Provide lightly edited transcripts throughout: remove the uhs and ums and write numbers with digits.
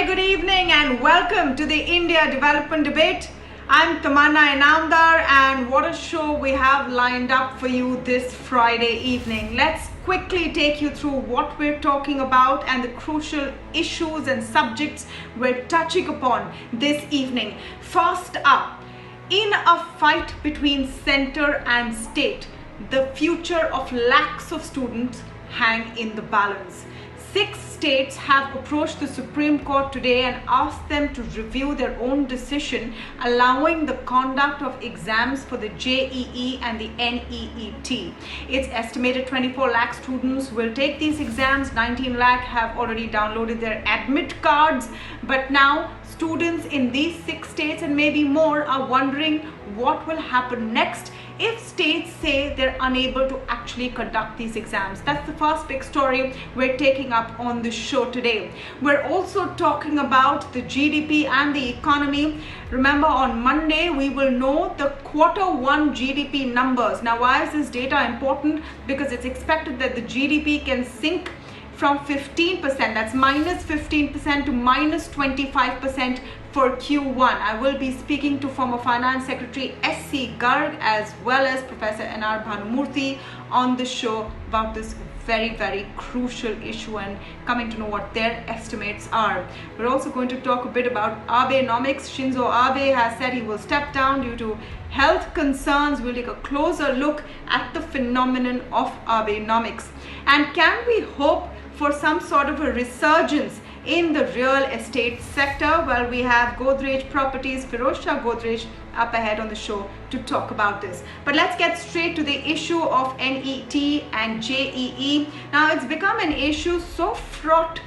good evening and welcome to the India Development Debate. I'm Tamanna Inamdar and what a show we have lined up for you this Friday evening. Let's quickly take you through what we're talking about and the crucial issues and subjects we're touching upon this evening. First up, in a fight between center and state, the future of lakhs of students hang in the balance. 6 states have approached the Supreme Court today and asked them to review their own decision allowing the conduct of exams for the JEE and the NEET. It's estimated 24 lakh students will take these exams. 19 lakh have already downloaded their admit cards, but now students in these 6 states and maybe more are wondering what will happen next if states say they're unable to actually conduct these exams. That's the first big story we're taking up on the show today. We're also talking about the GDP and the economy. Remember, on Monday, we will know the Q1 GDP numbers. Now, why is this data important? Because it's expected that the GDP can sink from 15%, that's minus 15% to minus 25% for Q1. I will be speaking to former Finance Secretary SC Garg as well as Professor NR Bhanumurthy on the show about this very crucial issue and coming to know what their estimates are. We're also going to talk a bit about Abenomics. Shinzo Abe has said he will step down due to health concerns. We'll take a closer look at the phenomenon of Abenomics. And can we hope for some sort of a resurgence in the real estate sector? Well, we have Godrej Properties, Firoz Shah Godrej up ahead on the show to talk about this. But let's get straight to the issue of NET and JEE. Now, it's become an issue so fraught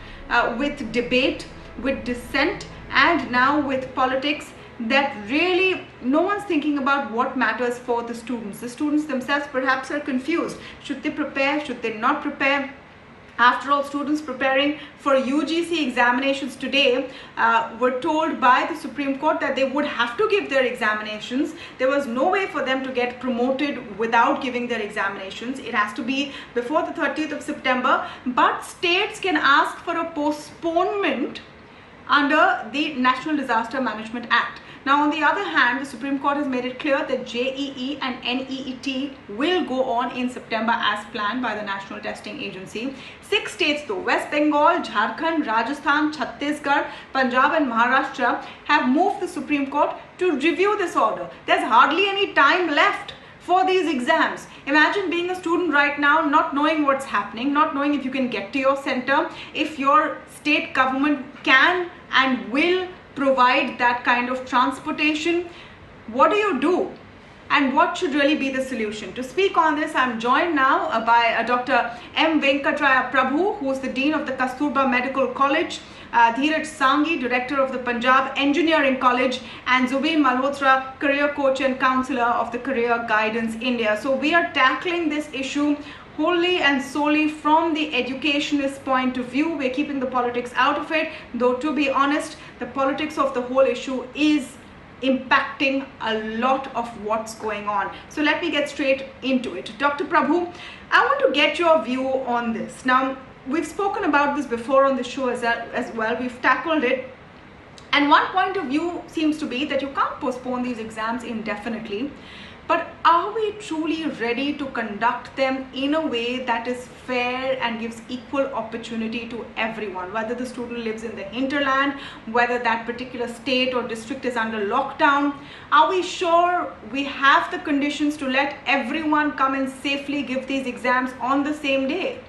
with debate, with dissent, and now with politics that really no one's thinking about what matters for the students. The students themselves perhaps are confused. Should they prepare? Should they not prepare? After all, students preparing for UGC examinations today were told by the Supreme Court that they would have to give their examinations. There was no way for them to get promoted without giving their examinations. It has to be before the 30th of September. But states can ask for a postponement under the National Disaster Management Act. Now, on the other hand, the Supreme Court has made it clear that JEE and NEET will go on in September as planned by the National Testing Agency. 6 states though, West Bengal, Jharkhand, Rajasthan, Chhattisgarh, Punjab and Maharashtra have moved the Supreme Court to review this order. There's hardly any time left for these exams. Imagine being a student right now, not knowing what's happening, not knowing if you can get to your center, if your state government can and will provide that kind of transportation. What do you do? And what should really be the solution? To speak on this, I'm joined now by Dr. M. Venkatraya Prabhu, who is the Dean of the Kasturba Medical College, Dheeraj Sanghi, Director of the Punjab Engineering College, and Zubin Malhotra, Career Coach and Counsellor of the Career Guidance India. So we are tackling this issue wholly and solely from the educationist point of view. We're keeping the politics out of it, though to be honest, the politics of the whole issue is impacting a lot of what's going on. So let me get straight into it. Dr. Prabhu, I want to get your view on this. Now, we've spoken about this before on the show as well. We've tackled it. And one point of view seems to be that you can't postpone these exams indefinitely. But are we truly ready to conduct them in a way that is fair and gives equal opportunity to everyone, whether the student lives in the hinterland, whether that particular state or district is under lockdown? Are we sure we have the conditions to let everyone come and safely give these exams on the same day?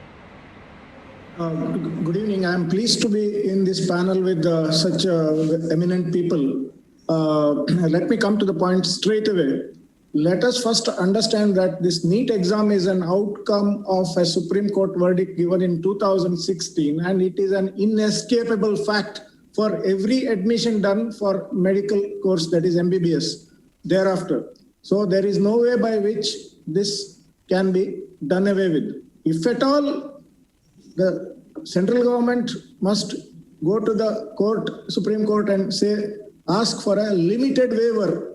Good evening. I am pleased to be in this panel with such eminent people. Let me come to the point straight away. Let us first understand that this NEET exam is an outcome of a Supreme Court verdict given in 2016, and it is an inescapable fact for every admission done for medical course, that is MBBS, thereafter. So there is no way by which this can be done away with. If at all, the central government must go to the Supreme Court and ask for a limited waiver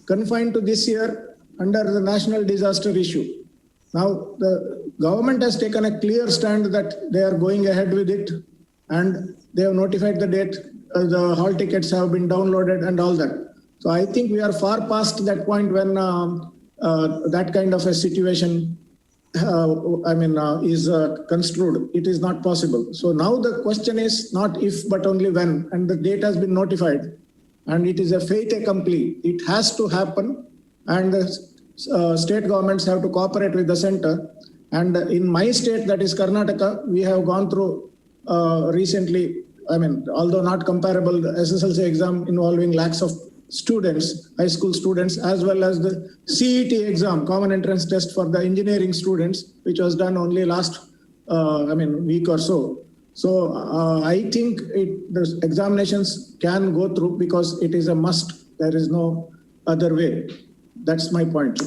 confined to this year under the national disaster issue. Now, the government has taken a clear stand that they are going ahead with it, and they have notified the date the hall tickets have been downloaded and all that. So I think we are far past that point when that kind of a situation is construed. It is not possible. So now the question is not if, but only when, and the date has been notified, and it is a fait accompli. It has to happen, and the state governments have to cooperate with the center. And in my state, that is Karnataka, we have gone through recently, although not comparable, the SSLC exam involving lakhs of students, high school students, as well as the CET exam, common entrance test for the engineering students, which was done only last week or so. So I think the examinations can go through because it is a must. There is no other way. That's my point.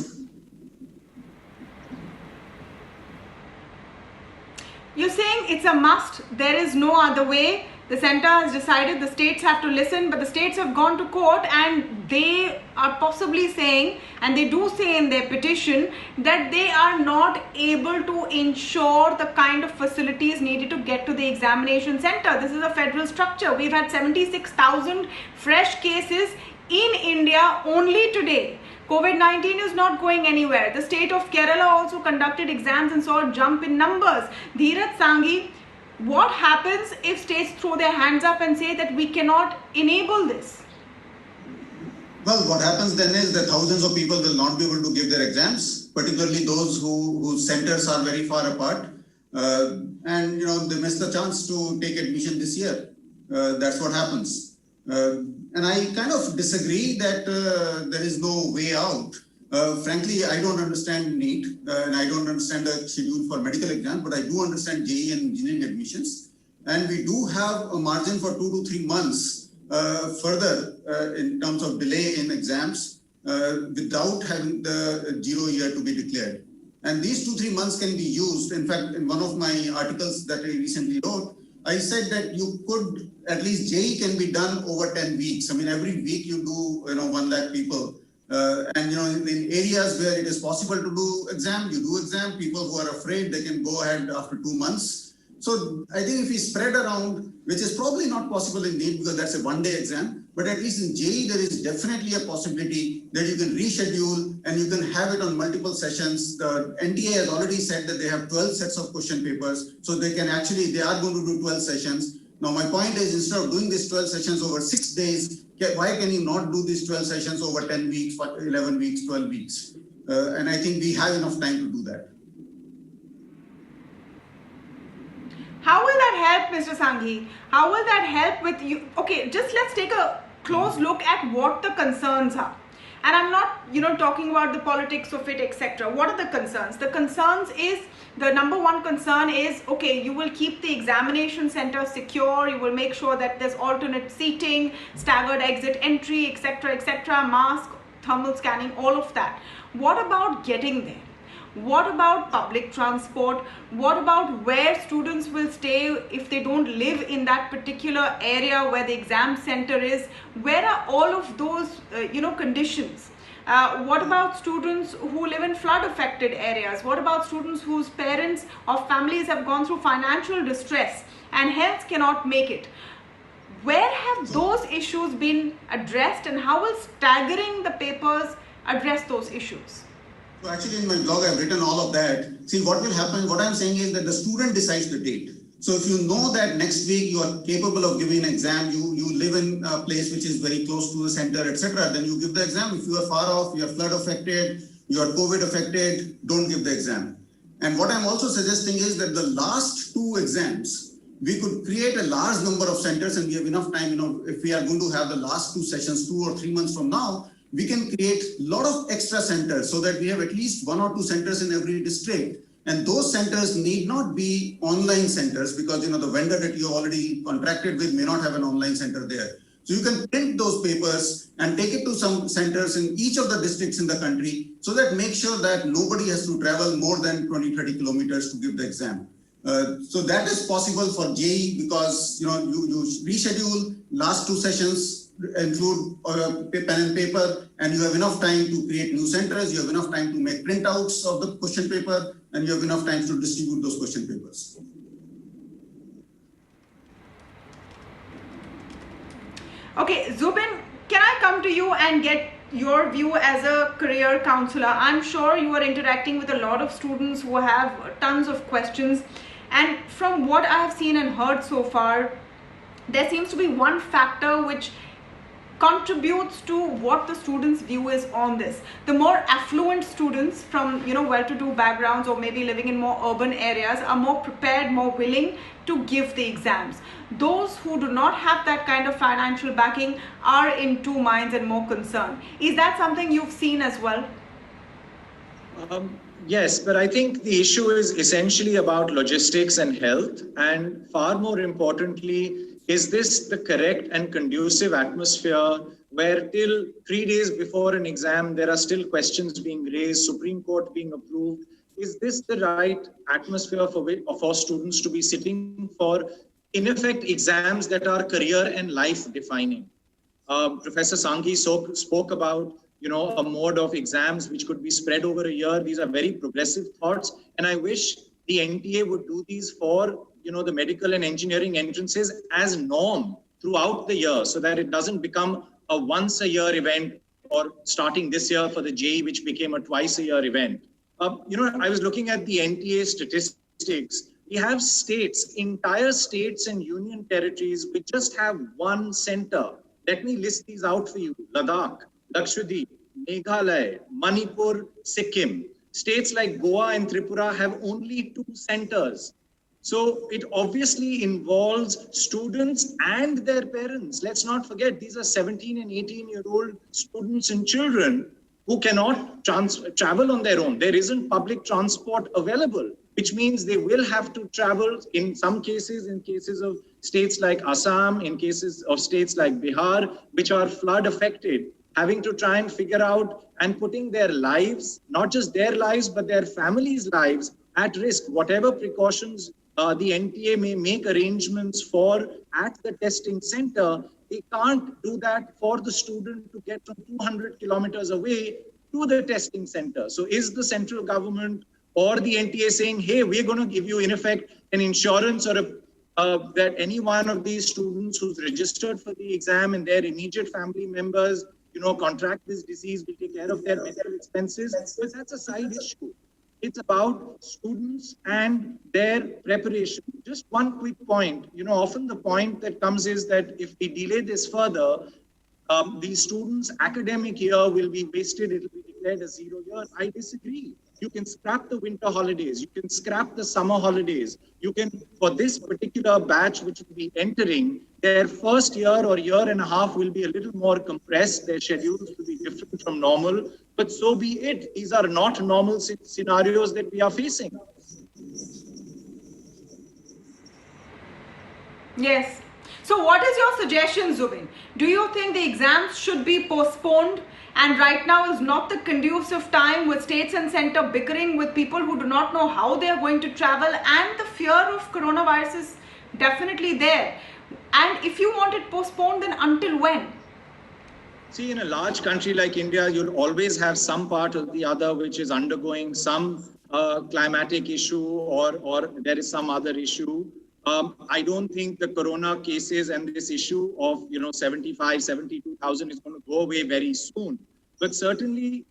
You're saying it's a must, there is no other way. The center has decided, the states have to listen, but the states have gone to court and they are possibly saying, and they do say in their petition, that they are not able to ensure the kind of facilities needed to get to the examination center. This is a federal structure. We've had 76,000 fresh cases in India only today. COVID-19 is not going anywhere. The state of Kerala also conducted exams and saw a jump in numbers. Dheeraj Sanghi, what happens if states throw their hands up and say that we cannot enable this? Well, what happens then is that thousands of people will not be able to give their exams, particularly those whose centers are very far apart, and they miss the chance to take admission this year. That's what happens. And I kind of disagree that there is no way out. Frankly, I don't understand NEET and I don't understand the schedule for medical exam, but I do understand JEE and engineering admissions. And we do have a margin for 2 to 3 months further in terms of delay in exams without having the 0 year to be declared. And these 2-3 months can be used. In fact, in one of my articles that I recently wrote, I said that you could, at least JEE can be done over 10 weeks. Every week you do, 1 lakh people. And, in areas where it is possible to do exam, you do exam. People who are afraid, they can go ahead after 2 months. So I think if we spread around, which is probably not possible in NEET because that's a 1-day exam, but at least in JEE, there is definitely a possibility that you can reschedule and you can have it on multiple sessions. The NTA has already said that they have 12 sets of question papers. So they are going to do 12 sessions. Now, my point is, instead of doing these 12 sessions over 6 days, why can you not do these 12 sessions over 10 weeks, 11 weeks, 12 weeks? And I think we have enough time to do that. How will that help, Mr. Sanghi? How will that help with you? Okay, just let's take a close look at what the concerns are. And I'm not, talking about the politics of it, etc. What are the concerns? The concerns is, the number one concern is, okay, you will keep the examination center secure. You will make sure that there's alternate seating, staggered exit entry, etc., mask, thermal scanning, all of that. What about getting there? What about public transport? What about where students will stay if they don't live in that particular area where the exam center is? Where are all of those, conditions? What about students who live in flood affected areas? What about students whose parents or families have gone through financial distress and hence cannot make it? Where have those issues been addressed, and how will staggering the papers address those issues? So actually in my blog, I've written all of that. See, what will happen, what I'm saying is that the student decides the date. So if you know that next week you are capable of giving an exam, you live in a place which is very close to the center, etc., then you give the exam. If you are far off, you are flood affected, you are COVID affected, don't give the exam. And what I'm also suggesting is that the last 2 exams, we could create a large number of centers, and we have enough time, if we are going to have the last 2 sessions 2 or 3 months from now, we can create a lot of extra centers so that we have at least 1 or 2 centers in every district. And those centers need not be online centers because, the vendor that you already contracted with may not have an online center there. So you can print those papers and take it to some centers in each of the districts in the country so that make sure that nobody has to travel more than 20-30 kilometers to give the exam. So that is possible for JEE because, you reschedule last 2 sessions, include pen and paper, and you have enough time to create new centers, you have enough time to make printouts of the question paper, and you have enough time to distribute those question papers. Okay, Zubin, can I come to you and get your view as a career counselor? I'm sure you are interacting with a lot of students who have tons of questions. And from what I have seen and heard so far, there seems to be one factor which contributes to what the students' view is on this. The more affluent students from well-to-do backgrounds or maybe living in more urban areas are more prepared, more willing to give the exams. Those who do not have that kind of financial backing are in two minds and more concerned. Is that something you've seen as well? Yes, but I think the issue is essentially about logistics and health, and far more importantly, is this the correct and conducive atmosphere where till 3 days before an exam, there are still questions being raised, Supreme Court being approved? Is this the right atmosphere for students to be sitting for, in effect, exams that are career and life defining? Professor Sanghi spoke about a mode of exams which could be spread over a year. These are very progressive thoughts, and I wish the NTA would do these for the medical and engineering entrances as norm throughout the year, so that it doesn't become a once a year event, or starting this year for the JEE, which became a twice a year event. I was looking at the NTA statistics. We have states, entire states and union territories, which just have one center. Let me list these out for you. Ladakh, Lakshadweep, Meghalaya, Manipur, Sikkim. States like Goa and Tripura have only 2 centers. So it obviously involves students and their parents. Let's not forget, these are 17 and 18-year-old students and children who cannot travel on their own. There isn't public transport available, which means they will have to travel in some cases, in cases of states like Assam, in cases of states like Bihar, which are flood affected, having to try and figure out and putting their lives, not just their lives, but their families' lives at risk. Whatever precautions the NTA may make arrangements for at the testing center, they can't do that for the student to get from 200 kilometers away to the testing center. So is the central government or the NTA saying, hey, we're going to give you, in effect, an insurance or that any one of these students who's registered for the exam and their immediate family members, contract this disease, will take care of their medical expenses? But that's a side issue. It's about students and their preparation. Just one quick point. Often the point that comes is that if we delay this further, the students' academic year will be wasted. It will be declared a 0 year. I disagree. You can scrap the winter holidays. You can scrap the summer holidays. You can, for this particular batch which will be entering, their first year or year and a half will be a little more compressed. Their schedules will be different from normal. But so be it. These are not normal scenarios that we are facing. Yes. So what is your suggestion, Zubin? Do you think the exams should be postponed, and right now is not the conducive time with states and center bickering with people who do not know how they are going to travel, and the fear of coronavirus is definitely there? And if you want it postponed, then until when? See, in a large country like India, you'll always have some part or the other which is undergoing some climatic issue or there is some other issue. I don't think the corona cases and this issue of 75, 72,000 is going to go away very soon. But certainly,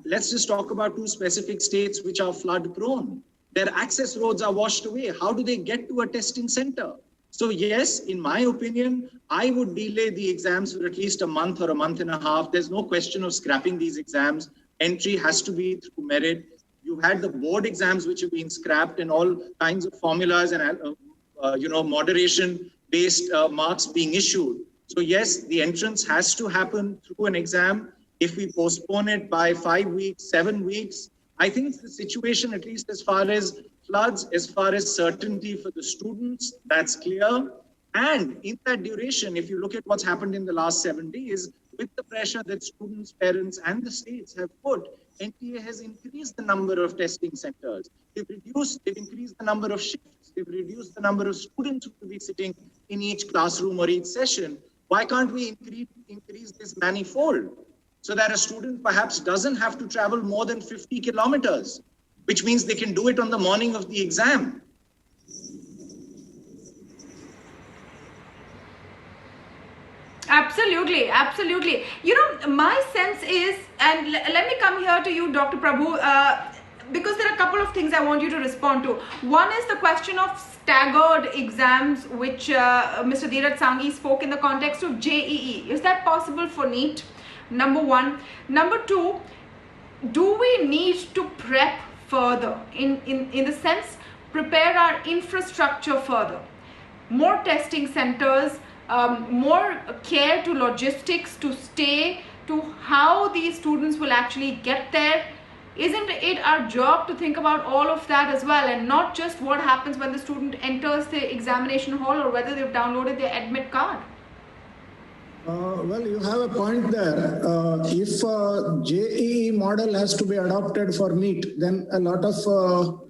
let's just talk about 2 specific states which are flood prone. Their access roads are washed away. How do they get to a testing center? So yes, in my opinion, I would delay the exams for at least a month or a month and a half. There's no question of scrapping these exams. Entry has to be through merit. You've had the board exams which have been scrapped and all kinds of formulas and moderation-based marks being issued. So yes, the entrance has to happen through an exam. If we postpone it by 5 weeks, 7 weeks, I think the situation, at least as far as floods, as far as certainty for the students, that's clear. And in that duration, if you look at what's happened in the last 7 days, with the pressure that students, parents, and the states have put, NTA has increased the number of testing centers. They've increased the number of shifts. They've reduced the number of students who will be sitting in each classroom or each session. Why can't we increase this manifold so that a student perhaps doesn't have to travel more than 50 kilometers, which means they can do it on the morning of the exam? Absolutely, absolutely. You know, my sense is, and let me come here to you, Dr. Prabhu, because there are a couple of things I want you to respond to. One is the question of staggered exams, which Mr. Dheeraj Sanghi spoke in the context of JEE. Is that possible for NEET? Number one. Number two, do we need to prep further in the sense prepare our infrastructure further? More testing centers, more care to logistics, to stay, to how these students will actually get there. Isn't it our job to think about all of that as well, and not just what happens when the student enters the examination hall or whether they've downloaded their admit card? Well, you have a point there. If JEE model has to be adopted for NEET, then a lot of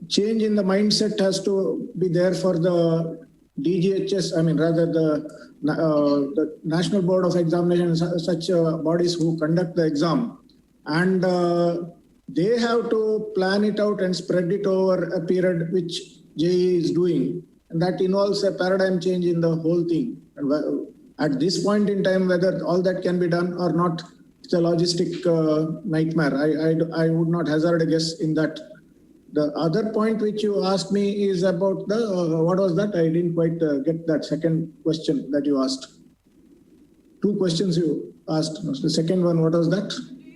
change in the mindset has to be there for the DGHS, I mean, rather the National Board of Examination, such bodies who conduct the exam. And they have to plan it out and spread it over a period which JEE is doing. And that involves a paradigm change in the whole thing. And at this point in time, whether all that can be done or not, it's a logistic nightmare. I would not hazard a guess in that. The other point which you asked me is about the, what was that? I didn't quite get that second question that you asked. Two questions you asked. The second one, what was that?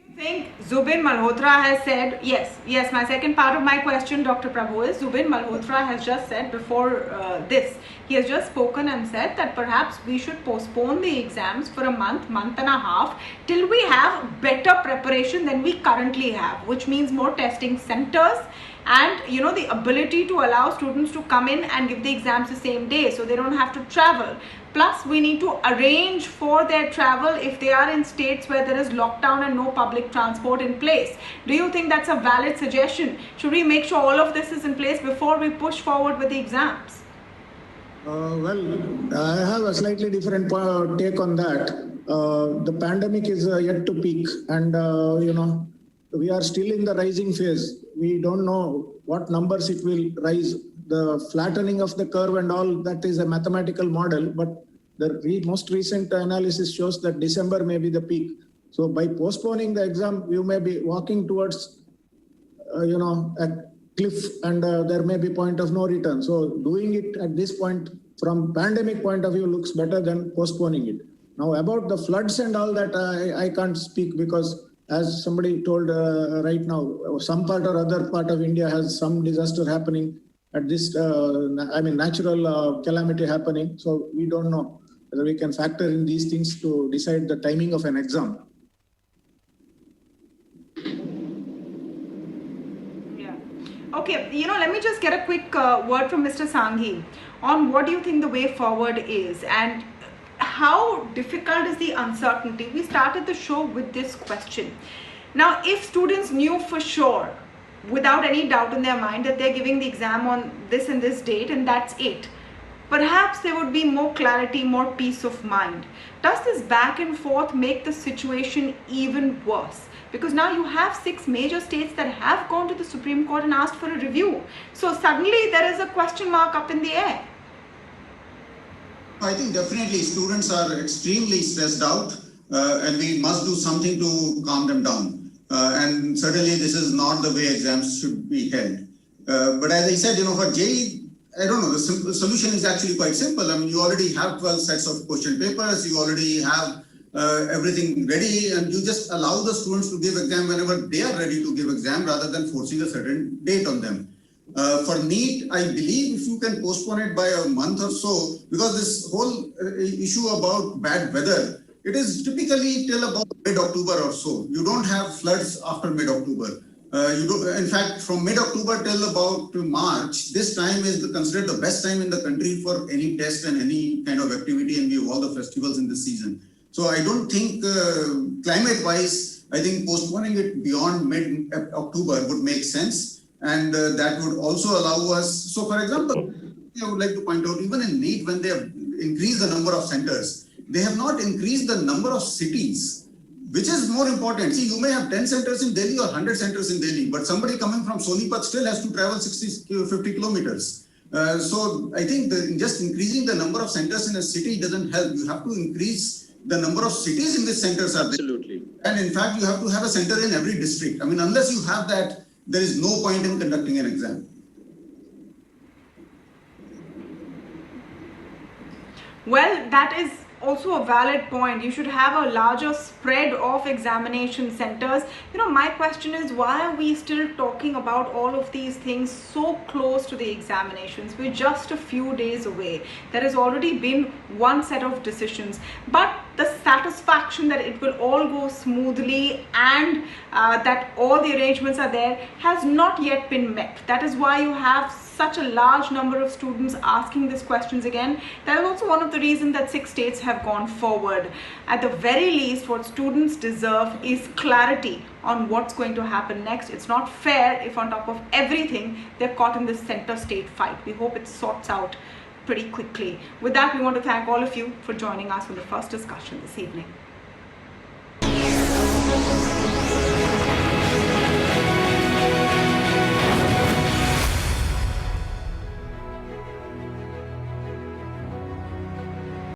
I think Zubin Malhotra has said, yes, my second part of my question, Dr. Prabhu, is Zubin Malhotra has just said before this, he has just spoken and said that perhaps we should postpone the exams for a month and a half till we have better preparation than we currently have, which means more testing centers and, you know, the ability to allow students to come in and give the exams the same day so they don't have to travel. Plus, we need to arrange for their travel if they are in states where there is lockdown and no public transport in place. Do you think that's a valid suggestion? Should we make sure all of this is in place before we push forward with the exams? Well, I have a slightly different take on that. The pandemic is yet to peak, and you know, we are still in the rising phase. We don't know what numbers it will rise. The flattening of the curve and all that is a mathematical model, but the most recent analysis shows that December may be the peak. So by postponing the exam, you may be walking towards, you know, a cliff, and there may be point of no return. So doing it at this point from pandemic point of view looks better than postponing it. Now about the floods and all that, I can't speak because as somebody told right now, some part or other part of India has some disaster happening at this, I mean, natural calamity happening. So we don't know whether we can factor in these things to decide the timing of an exam. Yeah. Okay, you know, let me just get a quick word from Mr. Sanghi on what do you think the way forward is and how difficult is the uncertainty. We started the show with this question. Now, if students knew for sure, without any doubt in their mind, that they're giving the exam on this and this date and that's it, perhaps there would be more clarity, more peace of mind. Does this back and forth make the situation even worse? Because now you have 6 major states that have gone to the Supreme Court and asked for a review. So suddenly there is a question mark up in the air. I think definitely students are extremely stressed out and we must do something to calm them down. And certainly this is not the way exams should be held. But as I said, you know, for JEE, I don't know, the solution is actually quite simple. I mean, you already have 12 sets of question papers, you already have everything ready, and you just allow the students to give exam whenever they are ready to give exam rather than forcing a certain date on them. For NEET, I believe if you can postpone it by a month or so, because this whole issue about bad weather, it is typically till about mid-October or so. You don't have floods after mid-October. In fact, from mid-October till about March, this time is considered the best time in the country for any test and any kind of activity, and we have all the festivals in this season. So I don't think climate-wise, I think postponing it beyond mid-October would make sense. And that would also allow us, so for example, I would like to point out, even in NEET, when they have increased the number of centers, they have not increased the number of cities, which is more important. See, you may have 10 centers in Delhi or 100 centers in Delhi, but somebody coming from Sonipat still has to travel 50 kilometers. So I think just increasing the number of centers in a city doesn't help. You have to increase the number of cities in these centers are there. Absolutely. And in fact, you have to have a center in every district. I mean, unless you have that, there is no point in conducting an exam. Well, that is also a valid point. You should have a larger spread of examination centers. My question is, why are we still talking about all of these things so close to the examinations? We're just a few days away. There has already been one set of decisions, but the satisfaction that it will all go smoothly and that all the arrangements are there has not yet been met. That is why you have such a large number of students asking these questions again. That is also one of the reasons that 6 states have gone forward. At the very least, what students deserve is clarity on what's going to happen next. It's not fair if on top of everything, they're caught in this center state fight. We hope it sorts out pretty quickly. With that, we want to thank all of you for joining us for the first discussion this evening.